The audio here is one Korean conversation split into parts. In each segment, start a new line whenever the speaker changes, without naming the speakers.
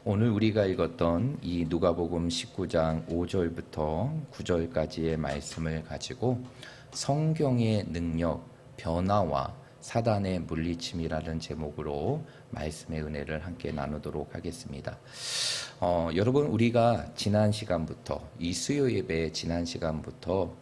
오늘 우리가 읽었던 이 누가복음 19장 5절부터 9절까지의 말씀을 가지고 성경의 능력, 변화와 사단의 물리침이라는 제목으로 말씀의 은혜를 함께 나누도록 하겠습니다. 여러분, 우리가 지난 시간부터, 이 수요 예배 지난 시간부터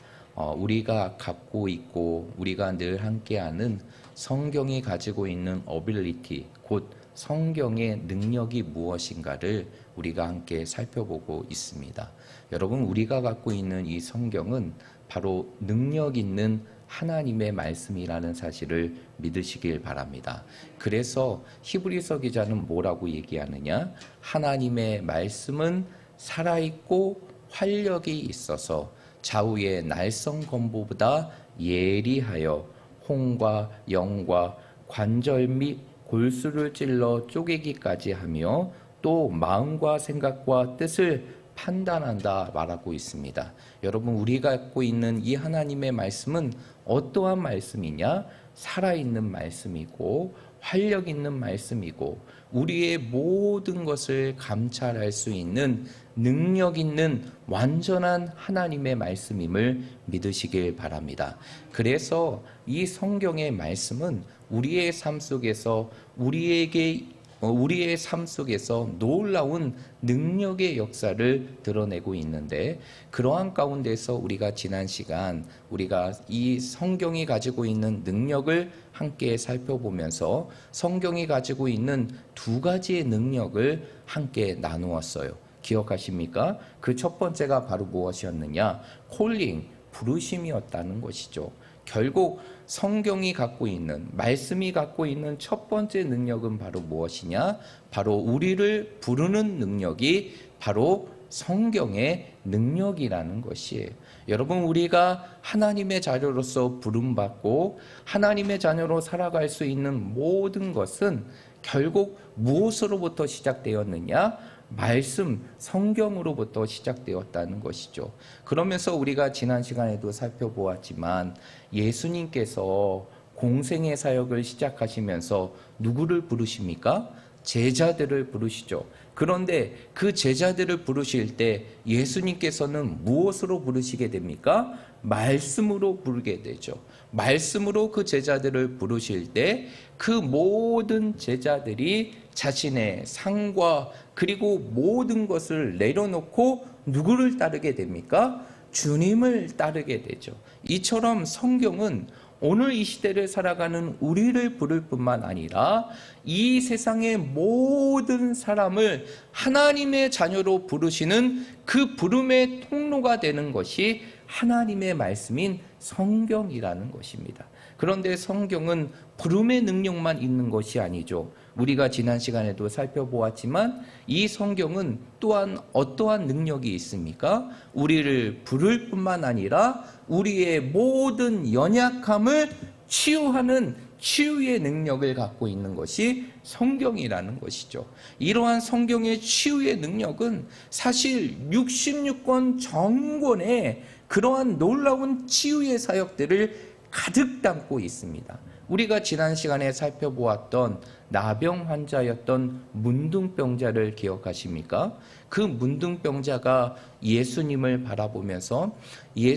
우리가 갖고 있고 우리가 늘 함께하는 성경이 가지고 있는 어빌리티, 곧 성경의 능력이 무엇인가를 우리가 함께 살펴보고 있습니다. 여러분, 우리가 갖고 있는 이 성경은 바로 능력 있는 하나님의 말씀이라는 사실을 믿으시길 바랍니다. 그래서 히브리서 기자는 뭐라고 얘기하느냐? 하나님의 말씀은 살아있고 활력이 있어서 좌우의 날성 검보보다 예리하여 혼과 영과 관절 및 골수를 찔러 쪼개기까지 하며 또 마음과 생각과 뜻을 판단한다 말하고 있습니다. 여러분, 우리가 갖고 있는 이 하나님의 말씀은 어떠한 말씀이냐? 살아있는 말씀이고 활력 있는 말씀이고 우리의 모든 것을 감찰할 수 있는 능력 있는 완전한 하나님의 말씀임을 믿으시길 바랍니다. 그래서 이 성경의 말씀은 우리의 삶 속에서 우리의 삶 속에서 놀라운 능력의 역사를 드러내고 있는데, 그러한 가운데서 우리가 지난 시간 우리가 이 성경이 가지고 있는 능력을 함께 살펴보면서 성경이 가지고 있는 두 가지의 능력을 함께 나누었어요. 기억하십니까? 그 첫 번째가 바로 무엇이었느냐? 콜링, 부르심이었다는 것이죠. 결국 성경이 갖고 있는, 말씀이 갖고 있는 첫 번째 능력은 바로 무엇이냐? 바로 우리를 부르는 능력이 바로 성경의 능력이라는 것이에요. 여러분, 우리가 하나님의 자녀로서 부름받고 하나님의 자녀로 살아갈 수 있는 모든 것은 결국 무엇으로부터 시작되었느냐? 말씀, 성경으로부터 시작되었다는 것이죠. 그러면서 우리가 지난 시간에도 살펴보았지만 예수님께서 공생의 사역을 시작하시면서 누구를 부르십니까? 제자들을 부르시죠. 그런데 그 제자들을 부르실 때 예수님께서는 무엇으로 부르시게 됩니까? 말씀으로 부르게 되죠. 말씀으로 그 제자들을 부르실 때 그 모든 제자들이 자신의 상과 그리고 모든 것을 내려놓고 누구를 따르게 됩니까? 주님을 따르게 되죠. 이처럼 성경은 오늘 이 시대를 살아가는 우리를 부를 뿐만 아니라 이 세상의 모든 사람을 하나님의 자녀로 부르시는 그 부름의 통로가 되는 것이 하나님의 말씀인 성경이라는 것입니다. 그런데 성경은 부름의 능력만 있는 것이 아니죠. 우리가 지난 시간에도 살펴보았지만 이 성경은 또한 어떠한 능력이 있습니까? 우리를 부를 뿐만 아니라 우리의 모든 연약함을 치유하는 치유의 능력을 갖고 있는 것이 성경이라는 것이죠. 이러한 성경의 치유의 능력은 사실 66권 전권에 그러한 놀라운 치유의 사역들을 가득 담고 있습니다. 우리가 지난 시간에 살펴보았던 나병 환자였던 문둥병자를 기억하십니까? 그 문둥병자가 예수님을 바라보면서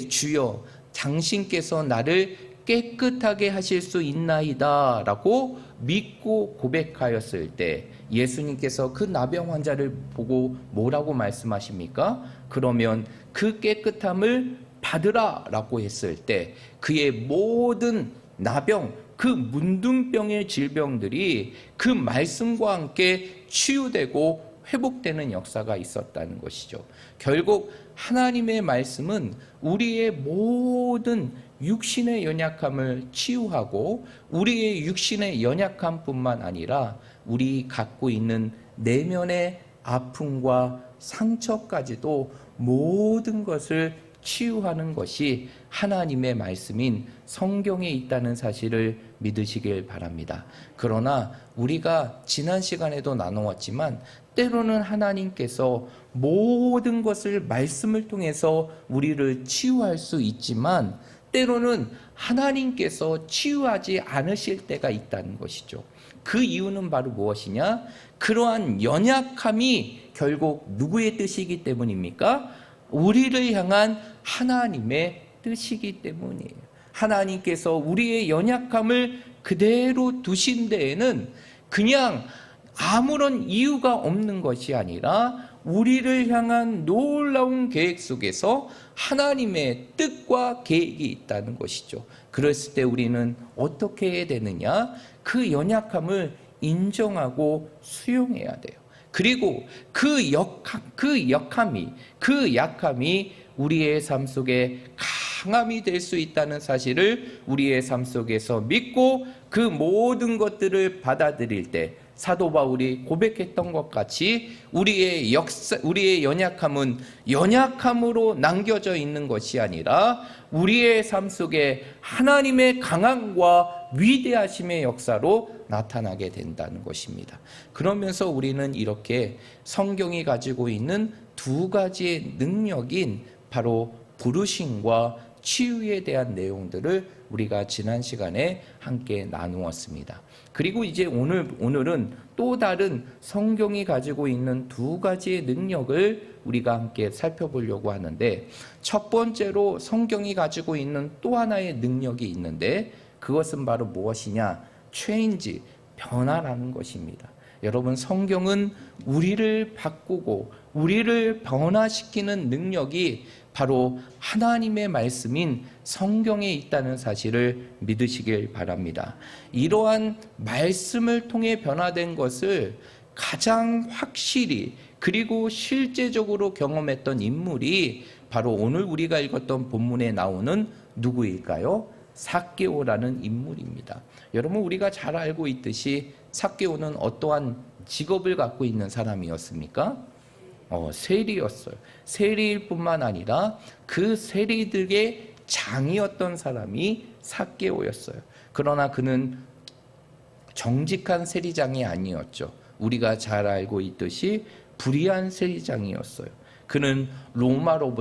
주여, 당신께서 나를 깨끗하게 하실 수 있나이다 라고 믿고 고백하였을 때 예수님께서 그 나병 환자를 보고 뭐라고 말씀하십니까? 그러면 그 깨끗함을 받으라 라고 했을 때 그의 모든 나병, 그 문둥병의 질병들이 그 말씀과 함께 치유되고 회복되는 역사가 있었다는 것이죠. 결국 하나님의 말씀은 우리의 모든 육신의 연약함을 치유하고 우리의 육신의 연약함뿐만 아니라 우리 갖고 있는 내면의 아픔과 상처까지도 모든 것을 치유하는 것이 하나님의 말씀인 성경에 있다는 사실을 믿으시길 바랍니다. 그러나 우리가 지난 시간에도 나누었지만 때로는 하나님께서 모든 것을 말씀을 통해서 우리를 치유할 수 있지만 때로는 하나님께서 치유하지 않으실 때가 있다는 것이죠. 그 이유는 바로 무엇이냐? 그러한 연약함이 결국 누구의 뜻이기 때문입니까? 우리를 향한 하나님의 뜻이기 때문이에요. 하나님께서 우리의 연약함을 그대로 두신 데에는 그냥 아무런 이유가 없는 것이 아니라 우리를 향한 놀라운 계획 속에서 하나님의 뜻과 계획이 있다는 것이죠. 그랬을 때 우리는 어떻게 해야 되느냐? 그 연약함을 인정하고 수용해야 돼요. 그리고 그 약함이 우리의 삶 속에 강함이 될 수 있다는 사실을 우리의 삶 속에서 믿고 그 모든 것들을 받아들일 때 사도 바울이 고백했던 것 같이 우리의 연약함은 연약함으로 남겨져 있는 것이 아니라 우리의 삶 속에 하나님의 강함과 위대하심의 역사로 나타나게 된다는 것입니다. 그러면서 우리는 이렇게 성경이 가지고 있는 두 가지의 능력인 바로 부르심과 치유에 대한 내용들을 우리가 지난 시간에 함께 나누었습니다. 그리고 이제 오늘은 또 다른 성경이 가지고 있는 두 가지의 능력을 우리가 함께 살펴보려고 하는데, 첫 번째로 성경이 가지고 있는 또 하나의 능력이 있는데 그것은 바로 무엇이냐? 체인지, 변화라는 것입니다. 여러분, 성경은 우리를 바꾸고 우리를 변화시키는 능력이 바로 하나님의 말씀인 성경에 있다는 사실을 믿으시길 바랍니다. 이러한 말씀을 통해 변화된 것을 가장 확실히 그리고 실제적으로 경험했던 인물이 바로 오늘 우리가 읽었던 본문에 나오는 누구일까요? 삭개오라는 인물입니다. 여러분, 우리가 잘 알고 있듯이 삭개오는 어떠한 직업을 갖고 있는 사람이었습니까? 세리였어요. 세리일 뿐만 아니라 그 세리들의 장이었던 사람이 삭개오였어요. 그러나 그는 정직한 세리장이 아니었죠. 우리가 잘 알고 있듯이 불의한 세리장이었어요. 그는 로마의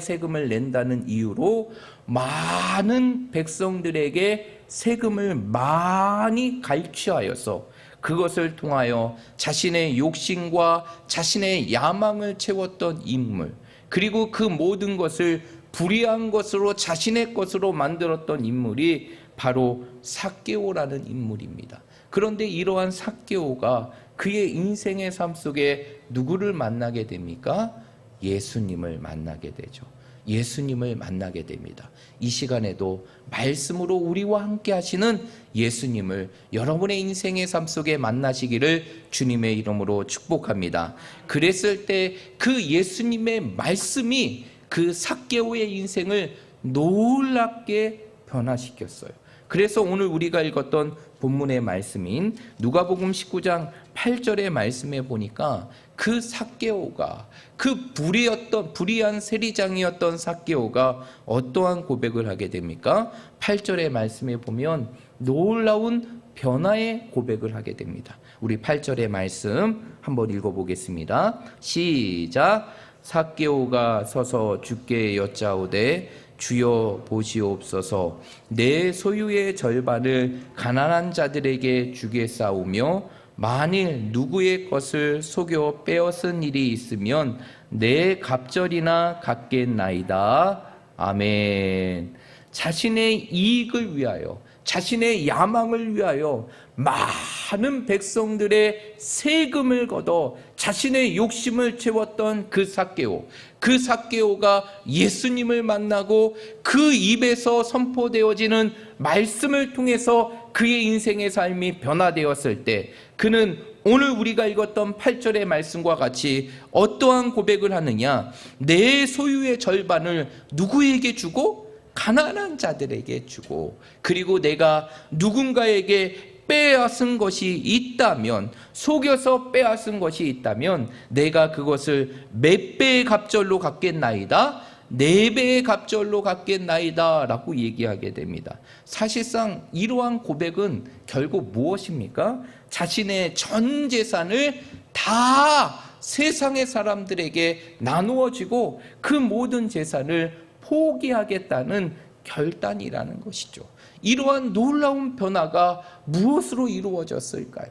세금을 낸다는 이유로 많은 백성들에게 세금을 많이 갈취하여서 그것을 통하여 자신의 욕심과 자신의 야망을 채웠던 인물, 그리고 그 모든 것을 불의한 것으로 자신의 것으로 만들었던 인물이 바로 삭개오라는 인물입니다. 그런데 이러한 삭개오가 그의 인생의 삶 속에 누구를 만나게 됩니까? 예수님을 만나게 되죠. 예수님을 만나게 됩니다. 이 시간에도 말씀으로 우리와 함께 하시는 예수님을 여러분의 인생의 삶 속에 만나시기를 주님의 이름으로 축복합니다. 그랬을 때 그 예수님의 말씀이 그 삭개오의 인생을 놀랍게 변화시켰어요. 그래서 오늘 우리가 읽었던 본문의 말씀인 누가복음 19장 8절의 말씀에 보니까 그 삭개오가, 그 불의한 세리장이었던 삭개오가 어떠한 고백을 하게 됩니까? 8절의 말씀에 보면 놀라운 변화의 고백을 하게 됩니다. 우리 8절의 말씀 한번 읽어보겠습니다. 시작. 삭개오가 서서 주께 여짜오되 주여 보시옵소서, 내 소유의 절반을 가난한 자들에게 주겠사오며 만일 누구의 것을 속여 빼앗은 일이 있으면 내 갑절이나 갚겠나이다. 아멘. 자신의 이익을 위하여, 자신의 야망을 위하여 많은 백성들의 세금을 걷어 자신의 욕심을 채웠던 그 삭개오가 예수님을 만나고 그 입에서 선포되어지는 말씀을 통해서 그의 인생의 삶이 변화되었을 때 그는 오늘 우리가 읽었던 8절의 말씀과 같이 어떠한 고백을 하느냐? 내 소유의 절반을 누구에게 주고? 가난한 자들에게 주고, 그리고 내가 누군가에게 빼앗은 것이 있다면, 속여서 빼앗은 것이 있다면 내가 그것을 몇 배의 갑절로 갚겠나이다, 4배의 갑절로 갚겠나이다 라고 얘기하게 됩니다. 사실상 이러한 고백은 결국 무엇입니까? 자신의 전 재산을 다 세상의 사람들에게 나누어지고 그 모든 재산을 포기하겠다는 결단이라는 것이죠. 이러한 놀라운 변화가 무엇으로 이루어졌을까요?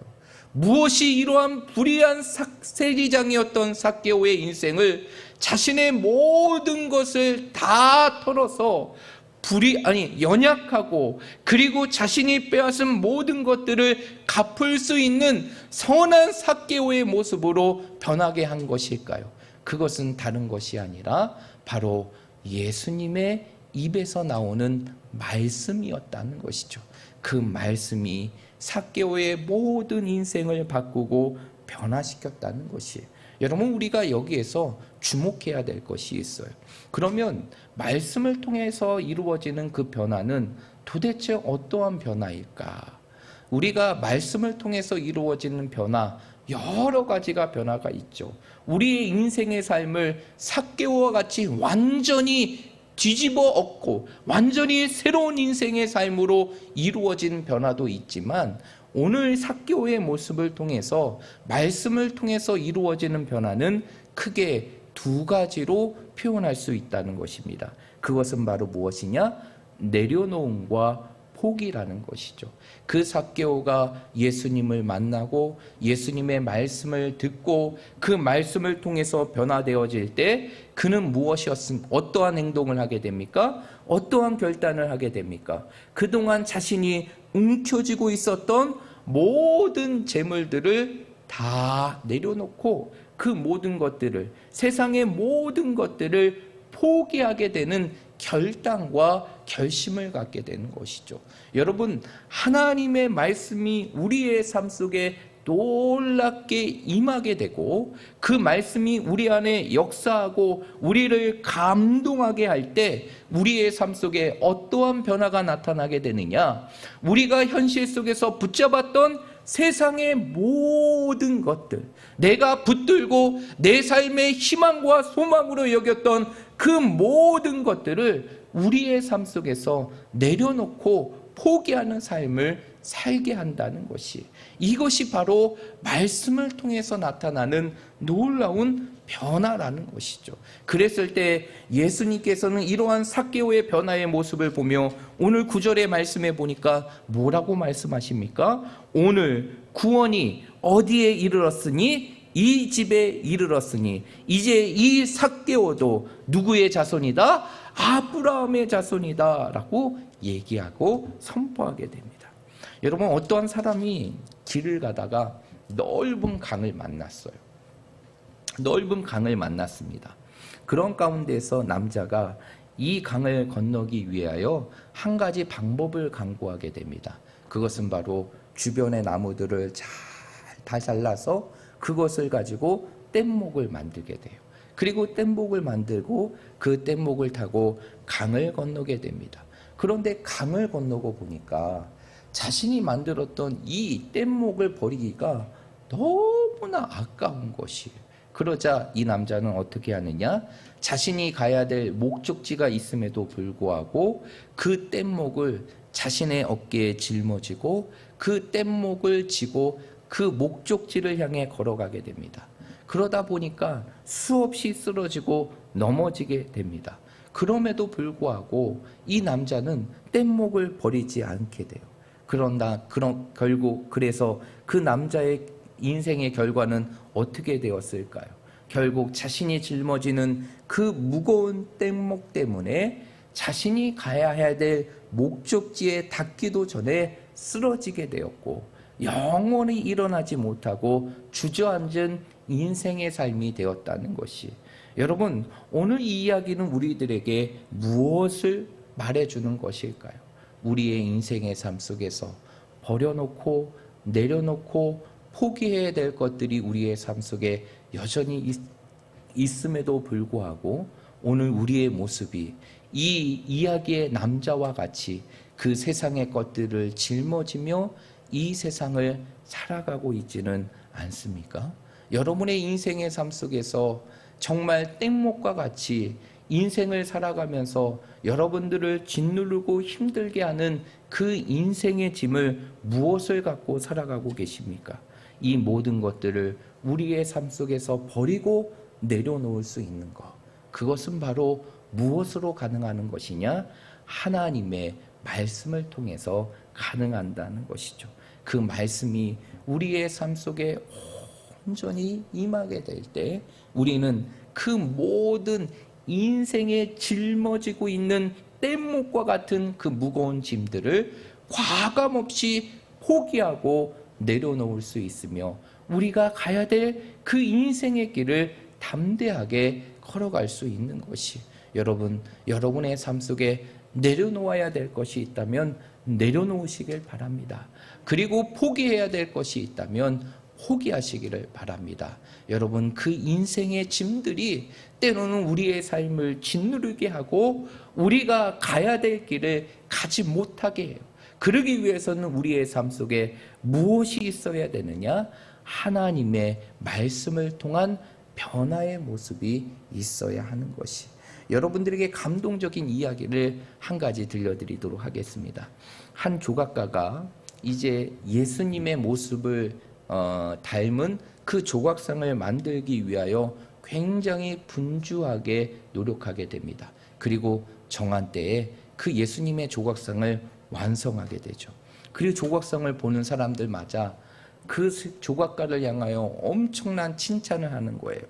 무엇이 이러한 불의한 세리장이었던 삭개오의 인생을 자신의 모든 것을 다 털어서 연약하고 그리고 자신이 빼앗은 모든 것들을 갚을 수 있는 선한 삭개오의 모습으로 변하게 한 것일까요? 그것은 다른 것이 아니라 바로 예수님의 입에서 나오는 말씀이었다는 것이죠. 그 말씀이 삭개오의 모든 인생을 바꾸고 변화시켰다는 것이에요. 여러분, 우리가 여기에서 주목해야 될 것이 있어요. 그러면 말씀을 통해서 이루어지는 그 변화는 도대체 어떠한 변화일까? 우리가 말씀을 통해서 이루어지는 변화, 여러 가지가 변화가 있죠. 우리의 인생의 삶을 삭개오와 같이 완전히 뒤집어 엎고 완전히 새로운 인생의 삶으로 이루어진 변화도 있지만, 오늘 삭개오의 모습을 통해서 말씀을 통해서 이루어지는 변화는 크게 두 가지로 표현할 수 있다는 것입니다. 그것은 바로 무엇이냐? 내려놓음과 포기라는 것이죠. 그 삭개오가 예수님을 만나고 예수님의 말씀을 듣고 그 말씀을 통해서 변화되어질 때 그는 어떠한 행동을 하게 됩니까? 어떠한 결단을 하게 됩니까? 그동안 자신이 움켜쥐고 있었던 모든 재물들을 다 내려놓고 그 모든 것들을, 세상의 모든 것들을 포기하게 되는 결단과 결심을 갖게 되는 것이죠. 여러분, 하나님의 말씀이 우리의 삶 속에 놀랍게 임하게 되고 그 말씀이 우리 안에 역사하고 우리를 감동하게 할 때 우리의 삶 속에 어떠한 변화가 나타나게 되느냐? 우리가 현실 속에서 붙잡았던 세상의 모든 것들, 내가 붙들고 내 삶의 희망과 소망으로 여겼던 그 모든 것들을 우리의 삶 속에서 내려놓고 포기하는 삶을 살게 한다는 것이, 이것이 바로 말씀을 통해서 나타나는 놀라운 변화라는 것이죠. 그랬을 때 예수님께서는 이러한 삭개오의 변화의 모습을 보며 오늘 9절의 말씀에 보니까 뭐라고 말씀하십니까? 오늘 구원이 어디에 이르렀으니? 이 집에 이르렀으니 이제 이 삭개오도 누구의 자손이다? 아브라함의 자손이다 라고 얘기하고 선포하게 됩니다. 여러분, 어떠한 사람이 길을 가다가 넓은 강을 만났어요. 넓은 강을 만났습니다. 그런 가운데서 남자가 이 강을 건너기 위하여 한 가지 방법을 강구하게 됩니다. 그것은 바로 주변의 나무들을 다 잘라서 그것을 가지고 뗏목을 만들게 돼요. 그리고 뗏목을 만들고 그 뗏목을 타고 강을 건너게 됩니다. 그런데 강을 건너고 보니까 자신이 만들었던 이 뗏목을 버리기가 너무나 아까운 것이에요. 그러자 이 남자는 어떻게 하느냐? 자신이 가야 될 목적지가 있음에도 불구하고 그 뗏목을 자신의 어깨에 짊어지고 그 뗏목을 지고 그 목적지를 향해 걸어가게 됩니다. 그러다 보니까 수없이 쓰러지고 넘어지게 됩니다. 그럼에도 불구하고 이 남자는 뗏목을 버리지 않게 돼요. 결국 그래서 그 남자의 인생의 결과는 어떻게 되었을까요? 결국 자신이 짊어지는 그 무거운 뗏목 때문에 자신이 가야 될 목적지에 닿기도 전에 쓰러지게 되었고 영원히 일어나지 못하고 주저앉은 인생의 삶이 되었다는 것이, 여러분, 오늘 이 이야기는 우리들에게 무엇을 말해주는 것일까요? 우리의 인생의 삶 속에서 버려놓고 내려놓고 포기해야 될 것들이 우리의 삶 속에 여전히 있음에도 불구하고 오늘 우리의 모습이 이 이야기의 남자와 같이 그 세상의 것들을 짊어지며 이 세상을 살아가고 있지는 않습니까? 여러분의 인생의 삶 속에서 정말 뗏목과 같이 인생을 살아가면서 여러분들을 짓누르고 힘들게 하는 그 인생의 짐을 무엇을 갖고 살아가고 계십니까? 이 모든 것들을 우리의 삶 속에서 버리고 내려놓을 수 있는 것, 그것은 바로 무엇으로 가능한 것이냐? 하나님의 말씀을 통해서 가능한다는 것이죠. 그 말씀이 우리의 삶 속에 온전히 임하게 될 때 우리는 그 모든 인생에 짊어지고 있는 뗏목과 같은 그 무거운 짐들을 과감없이 포기하고 내려놓을 수 있으며 우리가 가야 될 그 인생의 길을 담대하게 걸어갈 수 있는 것이, 여러분의 삶 속에 내려놓아야 될 것이 있다면 내려놓으시길 바랍니다. 그리고 포기해야 될 것이 있다면 포기하시기를 바랍니다. 여러분, 그 인생의 짐들이 때로는 우리의 삶을 짓누르게 하고 우리가 가야 될 길을 가지 못하게 해요. 그러기 위해서는 우리의 삶 속에 무엇이 있어야 되느냐? 하나님의 말씀을 통한 변화의 모습이 있어야 하는 것이. 여러분들에게 감동적인 이야기를 한 가지 들려드리도록 하겠습니다. 한 조각가가 이제 예수님의 모습을 닮은 그 조각상을 만들기 위하여 굉장히 분주하게 노력하게 됩니다. 그리고 정한 때에 그 예수님의 조각상을 완성하게 되죠. 그리고 조각상을 보는 사람들마다 그 조각가를 향하여 엄청난 칭찬을 하는 거예요.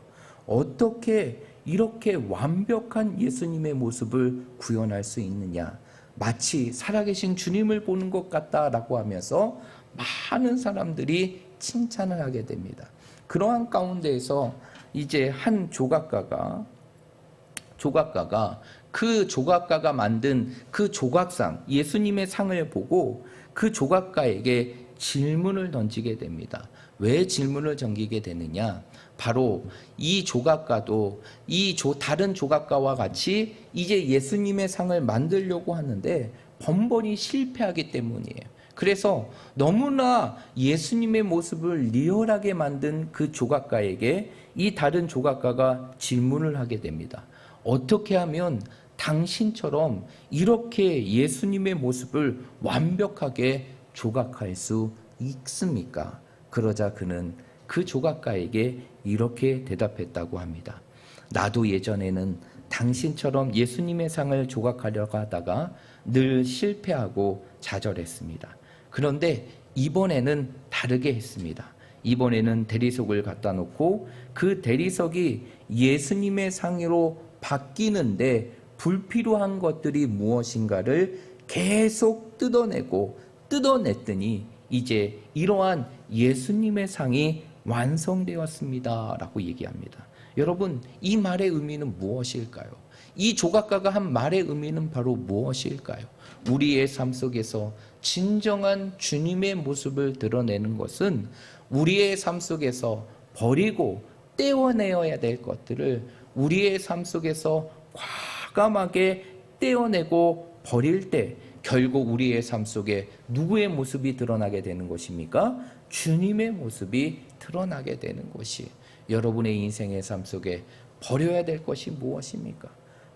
어떻게 이렇게 완벽한 예수님의 모습을 구현할 수 있느냐? 마치 살아계신 주님을 보는 것 같다라고 하면서 많은 사람들이 칭찬을 하게 됩니다. 그러한 가운데에서 이제 한 조각가가 그 조각가가 만든 그 조각상, 예수님의 상을 보고 그 조각가에게 질문을 던지게 됩니다. 왜 질문을 던지게 되느냐? 바로 이 조각가도 다른 조각가와 같이 이제 예수님의 상을 만들려고 하는데 번번이 실패하기 때문이에요. 그래서 너무나 예수님의 모습을 리얼하게 만든 그 조각가에게 이 다른 조각가가 질문을 하게 됩니다. 어떻게 하면 당신처럼 이렇게 예수님의 모습을 완벽하게 조각할 수 있습니까? 그러자 그는 그 조각가에게 이렇게 대답했다고 합니다. 나도 예전에는 당신처럼 예수님의 상을 조각하려고 하다가 늘 실패하고 좌절했습니다. 그런데 이번에는 다르게 했습니다. 이번에는 대리석을 갖다 놓고 그 대리석이 예수님의 상으로 바뀌는데 불필요한 것들이 무엇인가를 계속 뜯어냈더니 이제 이러한 예수님의 상이 완성되었습니다 라고 얘기합니다. 여러분, 이 말의 의미는 무엇일까요? 이 조각가가 한 말의 의미는 바로 무엇일까요? 우리의 삶 속에서 진정한 주님의 모습을 드러내는 것은 우리의 삶 속에서 버리고 떼어내어야 될 것들을 우리의 삶 속에서 과감하게 떼어내고 버릴 때 결국 우리의 삶 속에 누구의 모습이 드러나게 되는 것입니까? 주님의 모습이 드러나게 되는 것이. 여러분의 인생의 삶 속에 버려야 될 것이 무엇입니까?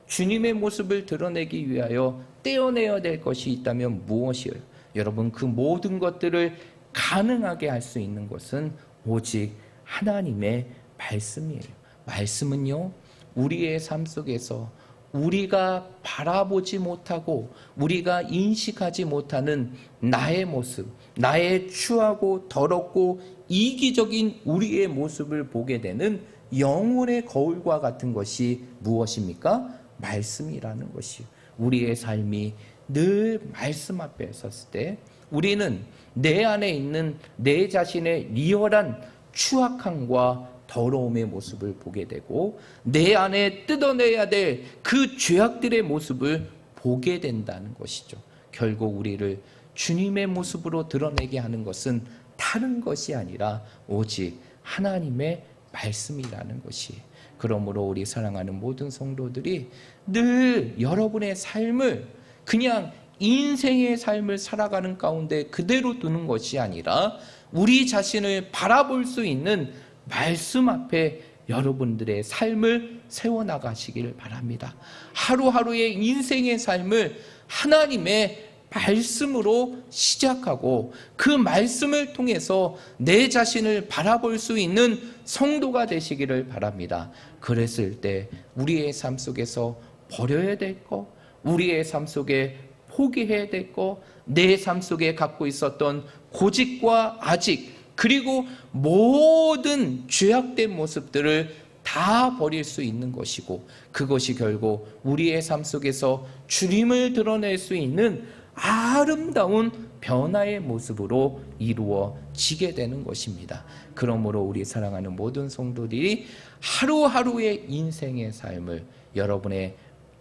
주님의 모습을 드러내기 위하여 떼어내야 될 것이 있다면 무엇이에요? 여러분, 그 모든 것들을 가능하게 할 수 있는 것은 오직 하나님의 말씀이에요. 말씀은요, 우리의 삶 속에서 우리가 바라보지 못하고 우리가 인식하지 못하는 나의 모습, 나의 추하고 더럽고 이기적인 우리의 모습을 보게 되는 영혼의 거울과 같은 것이 무엇입니까? 말씀이라는 것이. 우리의 삶이 늘 말씀 앞에 섰을 때 우리는 내 안에 있는 내 자신의 리얼한 추악함과 더러움의 모습을 보게 되고 내 안에 뜯어내야 될 그 죄악들의 모습을 보게 된다는 것이죠. 결국 우리를 주님의 모습으로 드러내게 하는 것은 다른 것이 아니라 오직 하나님의 말씀이라는 것이. 그러므로 우리 사랑하는 모든 성도들이 늘 여러분의 삶을 그냥 인생의 삶을 살아가는 가운데 그대로 두는 것이 아니라 우리 자신을 바라볼 수 있는 말씀 앞에 여러분들의 삶을 세워나가시길 바랍니다. 하루하루의 인생의 삶을 하나님의 말씀으로 시작하고 그 말씀을 통해서 내 자신을 바라볼 수 있는 성도가 되시기를 바랍니다. 그랬을 때 우리의 삶 속에서 버려야 될 것, 우리의 삶 속에 포기해야 될 거, 내 삶 속에 갖고 있었던 고집과 아직, 그리고 모든 죄악된 모습들을 다 버릴 수 있는 것이고, 그것이 결국 우리의 삶 속에서 주님을 드러낼 수 있는 아름다운 변화의 모습으로 이루어지게 되는 것입니다. 그러므로 우리 사랑하는 모든 성도들이 하루하루의 인생의 삶을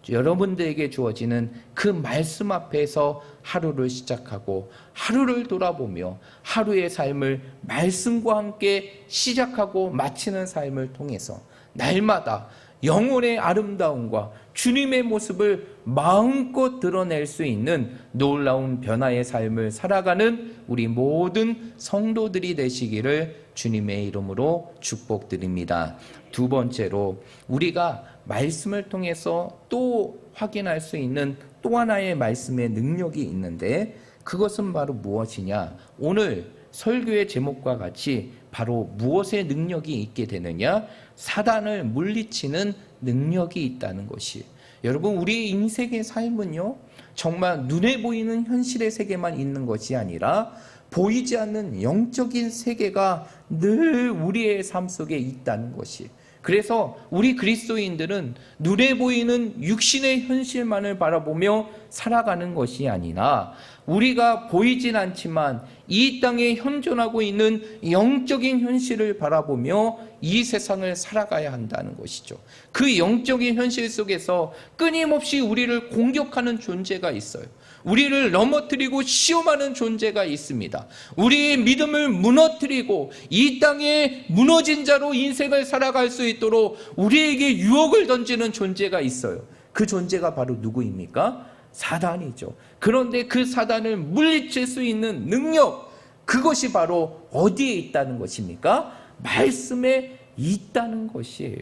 여러분들에게 주어지는 그 말씀 앞에서 하루를 시작하고 하루를 돌아보며 하루의 삶을 말씀과 함께 시작하고 마치는 삶을 통해서 날마다 영혼의 아름다움과 주님의 모습을 마음껏 드러낼 수 있는 놀라운 변화의 삶을 살아가는 우리 모든 성도들이 되시기를 주님의 이름으로 축복드립니다. 두 번째로, 우리가 말씀을 통해서 또 확인할 수 있는 또 하나의 말씀의 능력이 있는데, 그것은 바로 무엇이냐? 오늘 설교의 제목과 같이 바로 무엇의 능력이 있게 되느냐? 사단을 물리치는 능력이 있다는 것이. 여러분, 우리의 인생의 삶은요, 정말 눈에 보이는 현실의 세계만 있는 것이 아니라 보이지 않는 영적인 세계가 늘 우리의 삶 속에 있다는 것이. 그래서 우리 그리스도인들은 눈에 보이는 육신의 현실만을 바라보며 살아가는 것이 아니라, 우리가 보이진 않지만 이 땅에 현존하고 있는 영적인 현실을 바라보며 이 세상을 살아가야 한다는 것이죠. 그 영적인 현실 속에서 끊임없이 우리를 공격하는 존재가 있어요. 우리를 넘어뜨리고 시험하는 존재가 있습니다. 우리의 믿음을 무너뜨리고 이 땅에 무너진 자로 인생을 살아갈 수 있도록 우리에게 유혹을 던지는 존재가 있어요. 그 존재가 바로 누구입니까? 사단이죠. 그런데 그 사단을 물리칠 수 있는 능력, 그것이 바로 어디에 있다는 것입니까? 말씀에 있다는 것이에요.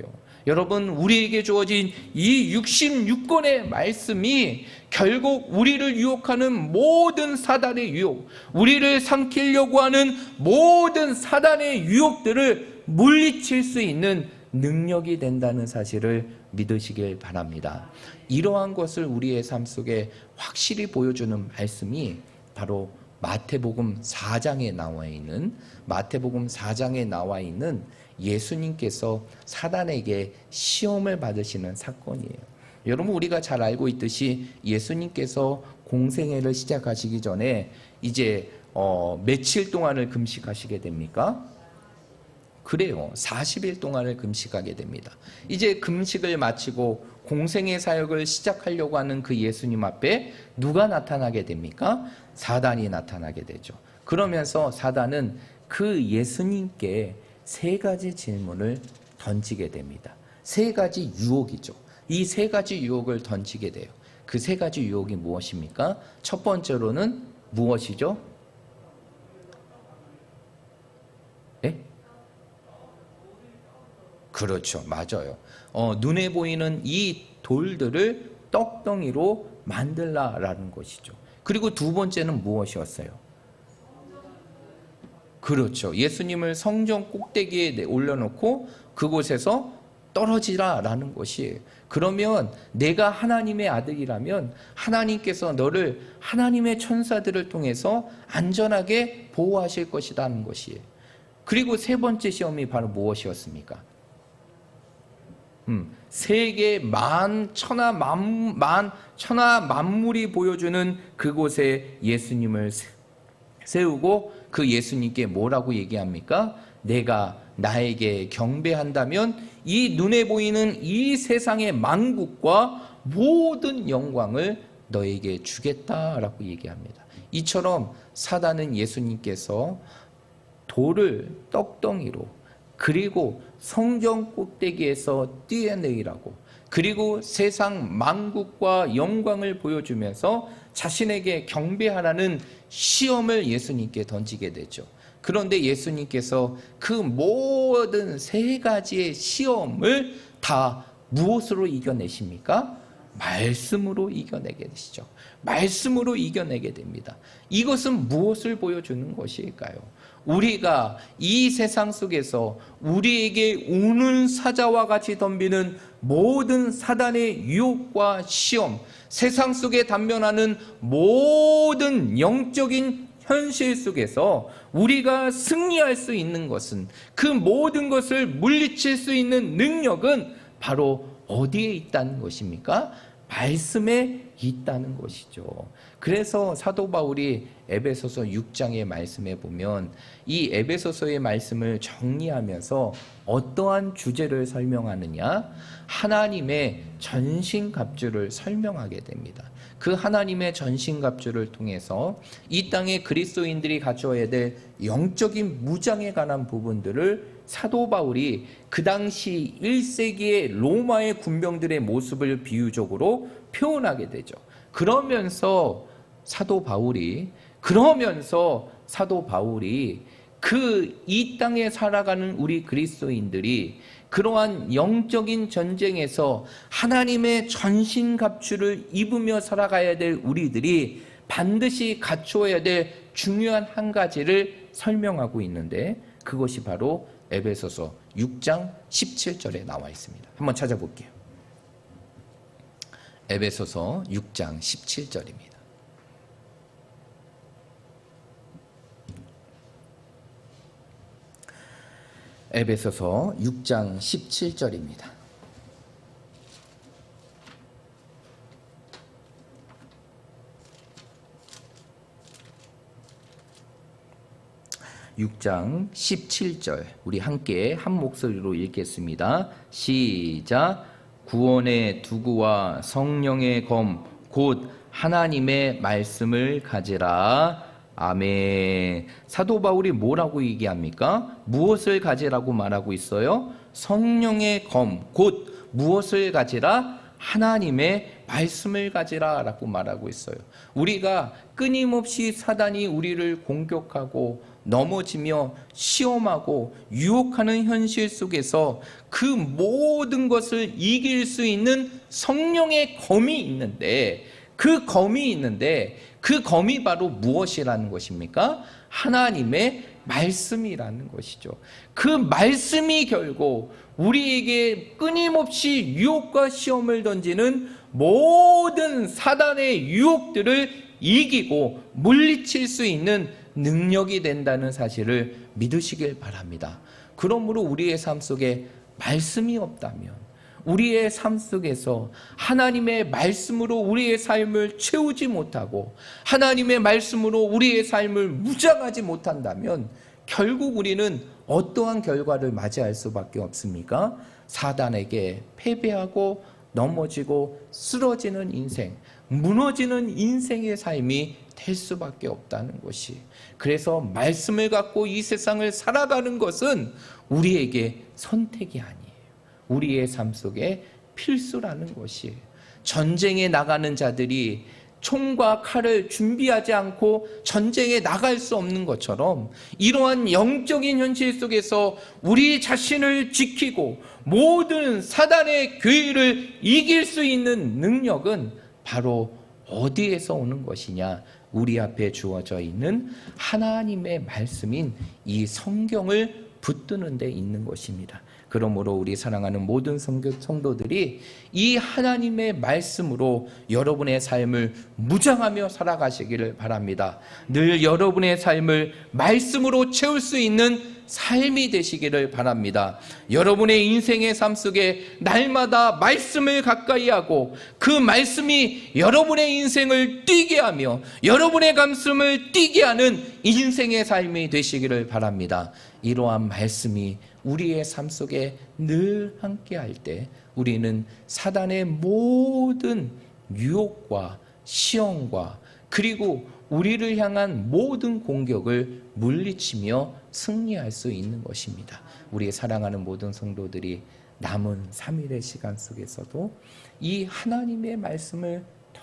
여러분, 우리에게 주어진 이 66권의 말씀이 결국 우리를 유혹하는 모든 사단의 유혹, 우리를 삼키려고 하는 모든 사단의 유혹들을 물리칠 수 있는 능력이 된다는 사실을 믿으시길 바랍니다. 이러한 것을 우리의 삶 속에 확실히 보여주는 말씀이 바로 마태복음 4장에 나와 있는 예수님께서 사단에게 시험을 받으시는 사건이에요. 여러분, 우리가 잘 알고 있듯이 예수님께서 공생애를 시작하시기 전에 이제 며칠 동안을 금식하시게 됩니까? 그래요. 40일 동안을 금식하게 됩니다. 이제 금식을 마치고 공생의 사역을 시작하려고 하는 그 예수님 앞에 누가 나타나게 됩니까? 사단이 나타나게 되죠. 그러면서 사단은 그 예수님께 세 가지 질문을 던지게 됩니다. 세 가지 유혹이죠. 이 세 가지 유혹을 던지게 돼요. 그 세 가지 유혹이 무엇입니까? 첫 번째로는 무엇이죠? 네? 그렇죠. 맞아요. 눈에 보이는 이 돌들을 떡덩이로 만들라라는 것이죠. 그리고 두 번째는 무엇이었어요? 그렇죠. 예수님을 성전 꼭대기에 올려놓고 그곳에서 떨어지라라는 것이에요. 그러면 내가 하나님의 아들이라면 하나님께서 너를 하나님의 천사들을 통해서 안전하게 보호하실 것이라는 것이에요. 그리고 세 번째 시험이 바로 무엇이었습니까? 세계 천하 만물이 보여주는 그곳에 예수님을 세우고 그 예수님께 뭐라고 얘기합니까? 내가 나에게 경배한다면 이 눈에 보이는 이 세상의 만국과 모든 영광을 너에게 주겠다라고 얘기합니다. 이처럼 사단은 예수님께서 돌을 떡덩이로, 그리고 성전 꼭대기에서 뛰어내리라고, 그리고 세상 만국과 영광을 보여주면서 자신에게 경배하라는 시험을 예수님께 던지게 되죠. 그런데 예수님께서 그 모든 세 가지의 시험을 다 무엇으로 이겨내십니까? 말씀으로 이겨내게 되시죠. 말씀으로 이겨내게 됩니다. 이것은 무엇을 보여주는 것일까요? 우리가 이 세상 속에서 우리에게 우는 사자와 같이 덤비는 모든 사단의 유혹과 시험, 세상 속에 단면하는 모든 영적인 현실 속에서 우리가 승리할 수 있는 것은, 그 모든 것을 물리칠 수 있는 능력은 바로 어디에 있다는 것입니까? 말씀에 있다는 것이죠. 그래서 사도 바울이 에베소서 6장의 말씀에 보면 이 에베소서의 말씀을 정리하면서 어떠한 주제를 설명하느냐? 하나님의 전신갑주를 설명하게 됩니다. 그 하나님의 전신갑주를 통해서 이 땅에 그리스도인들이 가져야 될 영적인 무장에 관한 부분들을 사도 바울이 그 당시 1세기의 로마의 군병들의 모습을 비유적으로 표현하게 되죠. 그러면서 사도 바울이 그 이 땅에 살아가는 우리 그리스도인들이 그러한 영적인 전쟁에서 하나님의 전신갑주를 입으며 살아가야 될 우리들이 반드시 갖추어야 될 중요한 한 가지를 설명하고 있는데, 그것이 바로 에베소서 6장 17절에 나와 있습니다. 한번 찾아볼게요. 에베소서 6장 17절입니다. 에베소서 6장 17절입니다. (6장 17절) 우리 함께 한 목소리로 읽겠습니다. 시작. 구원의 두구와 성령의 검 곧 하나님의 말씀을 가지라. 아멘. 사도 바울이 뭐라고 얘기합니까? 무엇을 가지라고 말하고 있어요? 성령의 검 곧 무엇을 가지라? 하나님의 말씀을 가지라 라고 말하고 있어요. 우리가 끊임없이 사단이 우리를 공격하고 넘어지며 시험하고 유혹하는 현실 속에서 그 모든 것을 이길 수 있는 성령의 검이 있는데, 그 검이 바로 무엇이라는 것입니까? 하나님의 말씀이라는 것이죠. 그 말씀이 결국 우리에게 끊임없이 유혹과 시험을 던지는 모든 사단의 유혹들을 이기고 물리칠 수 있는 능력이 된다는 사실을 믿으시길 바랍니다. 그러므로 우리의 삶 속에 말씀이 없다면, 우리의 삶 속에서 하나님의 말씀으로 우리의 삶을 채우지 못하고 하나님의 말씀으로 우리의 삶을 무장하지 못한다면 결국 우리는 어떠한 결과를 맞이할 수밖에 없습니까? 사단에게 패배하고 넘어지고 쓰러지는 인생, 무너지는 인생의 삶이 될 수밖에 없다는 것이, 그래서 말씀을 갖고 이 세상을 살아가는 것은 우리에게 선택이 아니에요. 우리의 삶 속에 필수라는 것이, 전쟁에 나가는 자들이 총과 칼을 준비하지 않고 전쟁에 나갈 수 없는 것처럼 이러한 영적인 현실 속에서 우리 자신을 지키고 모든 사단의 괴를 이길 수 있는 능력은 바로 어디에서 오는 것이냐? 우리 앞에 주어져 있는 하나님의 말씀인 이 성경을 붙드는 데 있는 것입니다. 그러므로 우리 사랑하는 모든 성도들이 이 하나님의 말씀으로 여러분의 삶을 무장하며 살아가시기를 바랍니다. 늘 여러분의 삶을 말씀으로 채울 수 있는 삶이 되시기를 바랍니다. 여러분의 인생의 삶 속에 날마다 말씀을 가까이 하고 그 말씀이 여러분의 인생을 뛰게 하며 여러분의 가슴을 뛰게 하는 인생의 삶이 되시기를 바랍니다. 이러한 말씀이 우리의 삶 속에 늘 함께 할 때 우리는 사단의 모든 유혹과 시험과 그리고 우리를 향한 모든 공격을 물리치며 승리할 수 있는 것입니다. 우리 사랑하는 모든 성도들이 남은 3일의 시간 속에서도 이 하나님의 말씀을 더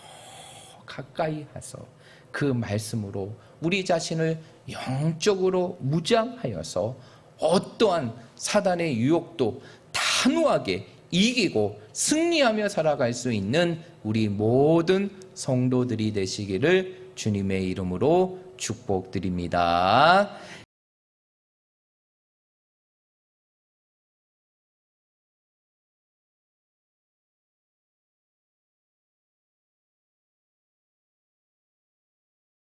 가까이 해서 그 말씀으로 우리 자신을 영적으로 무장하여서 어떠한 사단의 유혹도 단호하게 이기고 승리하며 살아갈 수 있는 우리 모든 성도들이 되시기를 주님의 이름으로 축복드립니다.